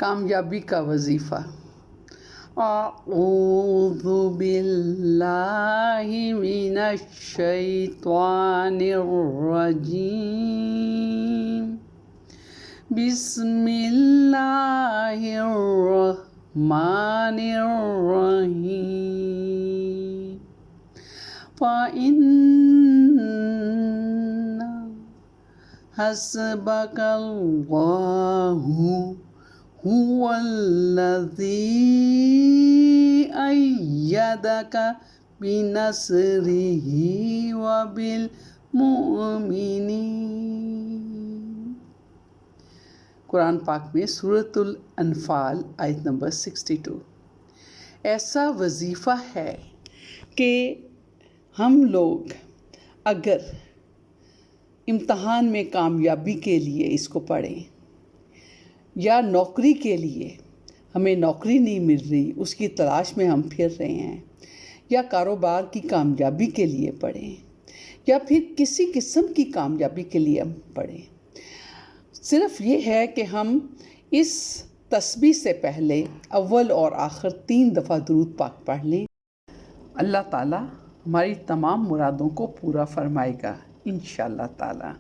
कामयाबी का वजीफ़ा। अऊज़ु बिल्लाहि मिनश शैतानिर रजीम। बिस्मिल्लाहिर रहमानिर रहीम। फ़इन्ना हस्बकल्लाहु हुवल्लज़ी अय्यदक बिनस्रिही वबिल मुअमिनीन। कुरान पाक में सूरतुल अनफाल आयत नंबर 62। ऐसा वजीफ़ा है कि हम लोग अगर इम्तहान में कामयाबी के लिए इसको पढ़ें, या नौकरी के लिए हमें नौकरी नहीं मिल रही, उसकी तलाश में हम फिर रहे हैं, या कारोबार की कामयाबी के लिए पढ़ें, या फिर किसी किस्म की कामयाबी के लिए हम पढ़ें। सिर्फ़ ये है कि हम इस तस्बीह से पहले अव्वल और आखिर 3 दफ़ा दुरूद पाक पढ़ लें। अल्लाह ताला हमारी तमाम मुरादों को पूरा फरमाएगा इंशाअल्लाह ताला।